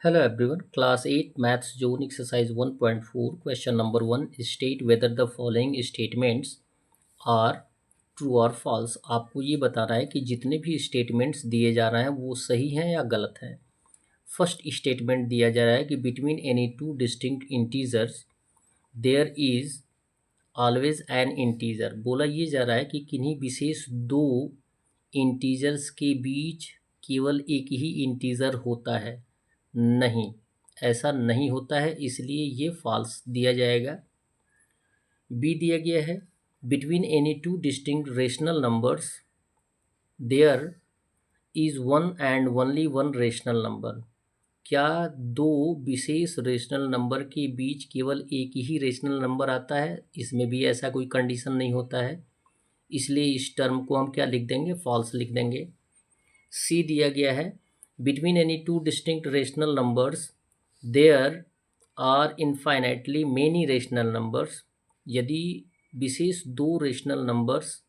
Hello everyone, class 8 maths zone exercise 1.4 question number 1 state whether the following statements are true or false। आपको ये बताना है कि जितने भी स्टेटमेंट्स दिए जा रहे हैं वो सही हैं या गलत हैं। फर्स्ट स्टेटमेंट दिया जा रहा है कि between any two distinct integers there is always an integer. बोला ये जा रहा है कि किन्हीं विशेष दो इंटीजर्स के बीच केवल एक ही इंटीजर होता है। नहीं, ऐसा नहीं होता है, इसलिए ये फॉल्स दिया जाएगा। बी दिया गया है between any two distinct rational numbers there is one and only one rational number. क्या दो विशेष रेशनल नंबर के बीच केवल एक ही रेशनल नंबर आता है? इसमें भी ऐसा कोई कंडीशन नहीं होता है, इसलिए इस टर्म को हम क्या लिख देंगे? फॉल्स लिख देंगे। सी दिया गया है between any two distinct rational numbers there are infinitely many rational numbers. यदि विशेष दो रेशनल नंबर्स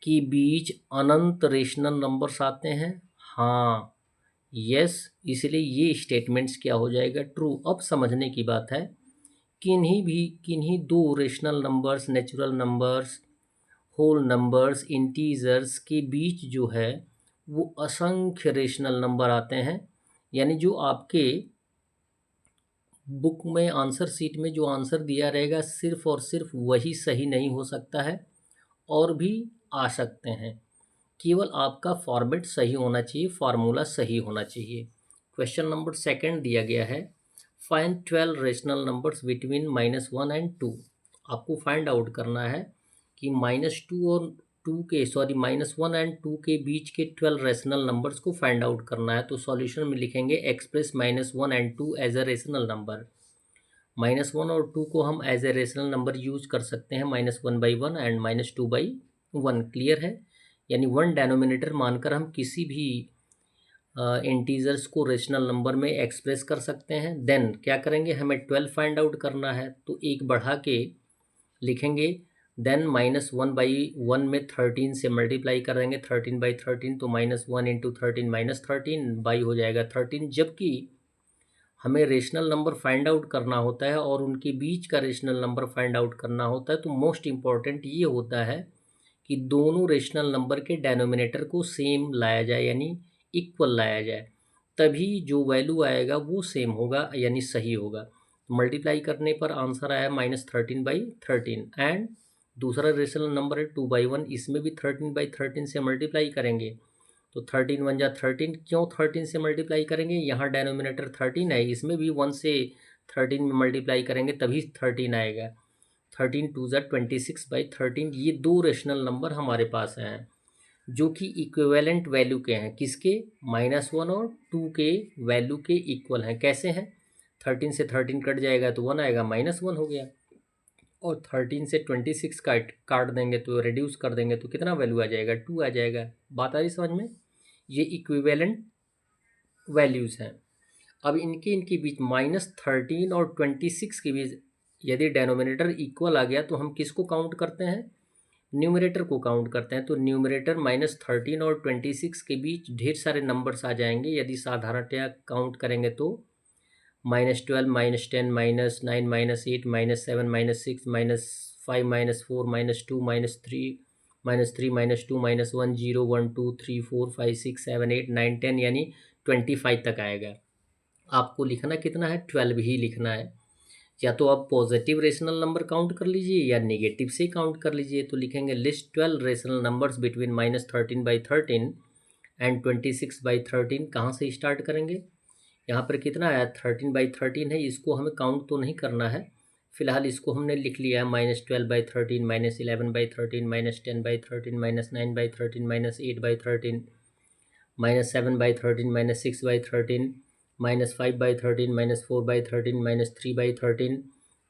के बीच अनंत रेशनल नंबर्स आते हैं, हाँ, यस, इसलिए ये स्टेटमेंट्स क्या हो जाएगा? ट्रू। अब समझने की बात है, किन्हीं दो rational numbers, natural numbers, whole numbers, integers के बीच जो है वो असंख्य रेशनल नंबर आते हैं। यानी जो आपके बुक में आंसर शीट में जो आंसर दिया रहेगा सिर्फ और सिर्फ वही सही नहीं हो सकता है, और भी आ सकते हैं। केवल आपका फॉर्मेट सही होना चाहिए, फार्मूला सही होना चाहिए। क्वेश्चन नंबर सेकंड दिया गया है find 12 rational numbers between -1 and 2। आपको फाइंड आउट करना है कि -1 एंड 2 के बीच के 12 रेशनल नंबर्स को फाइंड आउट करना है। तो सॉल्यूशन में लिखेंगे express -1 and 2 as a rational number. -1 और 2 को हम as a rational number use कर सकते हैं, -1/1 एंड -2/1। क्लियर है? यानी वन डेनोमिनेटर मानकर हम किसी भी इंटीजर्स को रेशनल नंबर में एक्सप्रेस कर सकते हैं। देन क्या करेंगे, हमें 12 फाइंड आउट करना है, तो एक बढ़ा के लिखेंगे। देन -1/1 में 13 से मल्टीप्लाई करेंगे, 13/13, तो -1 इंटू 13 -13 बाई हो जाएगा 13। जबकि हमें रेशनल नंबर फाइंड आउट करना होता है और उनके बीच का रेशनल नंबर फाइंड आउट करना होता है, तो मोस्ट इम्पॉर्टेंट ये होता है कि दोनों रेशनल नंबर के डेनोमिनेटर को सेम लाया जाए, यानी इक्वल लाया जाए, तभी जो वैल्यू आएगा वो सेम होगा, यानी सही होगा। तो मल्टीप्लाई करने पर आंसर आया -13/13। एंड दूसरा रेशनल नंबर है 2/1, इसमें भी 13/13 से मल्टीप्लाई करेंगे, तो 13 1 जा 13। क्यों 13 से मल्टीप्लाई करेंगे? यहाँ डेनोमिनेटर 13 है, इसमें भी 1 से 13 में मल्टीप्लाई करेंगे तभी 13 आएगा। 13 2 जा 26/13। ये दो रेशनल नंबर हमारे पास हैं जो कि इक्विवेलेंट वैल्यू के हैं। किसके? -1 और 2 के वैल्यू के इक्वल हैं। कैसे हैं? 13 से 13 कट जाएगा तो 1 आएगा, -1 हो गया। और 13 से 26 काट देंगे तो रिड्यूस कर देंगे तो कितना वैल्यू आ जाएगा? 2 आ जाएगा। बात आ रही समझ में? ये इक्विवेलेंट वैल्यूज़ हैं। अब इनके बीच -13 और 26 के बीच यदि डेनोमिनेटर इक्वल आ गया तो हम किसको काउंट करते हैं? न्यूमरेटर को काउंट करते हैं। तो न्यूमरेटर -13 और 26 के बीच ढेर सारे नंबर्स आ जाएंगे। यदि साधारणतया काउंट करेंगे तो -12 -10 -9 -8 -7 -6 -5 -4 -2 -3 -2 -1 0 1 2 3 4 5 6 7 8 9 10, यानी 25 तक आएगा। आपको लिखना कितना है? 12 ही लिखना है। या तो आप पॉजिटिव रेशनल नंबर काउंट कर लीजिए या नेगेटिव से काउंट कर लीजिए। तो लिखेंगे list 12 rational numbers between -13/13 and 26/13। कहाँ से स्टार्ट करेंगे? यहाँ पर कितना आया? 13/13 है, इसको हमें काउंट तो नहीं करना है फिलहाल, इसको हमने लिख लिया है -12/13 -11/13 -10/13 -9/13 -8/13 -7/13 -6/13 -5/13 -4/13 -3/13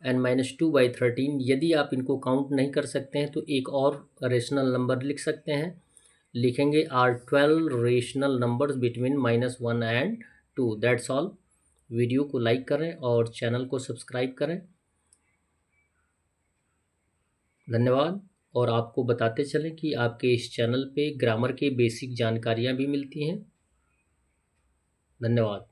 एंड -2/13। यदि आप इनको काउंट नहीं कर सकते हैं तो एक और रेशनल नंबर लिख सकते हैं। लिखेंगे are 12 rational numbers between -1 and 2। That's all. Video को लाइक करें और चैनल को सब्सक्राइब करें। धन्यवाद। और आपको बताते चलें कि आपके इस चैनल पे ग्रामर के बेसिक जानकारियाँ भी मिलती हैं। धन्यवाद।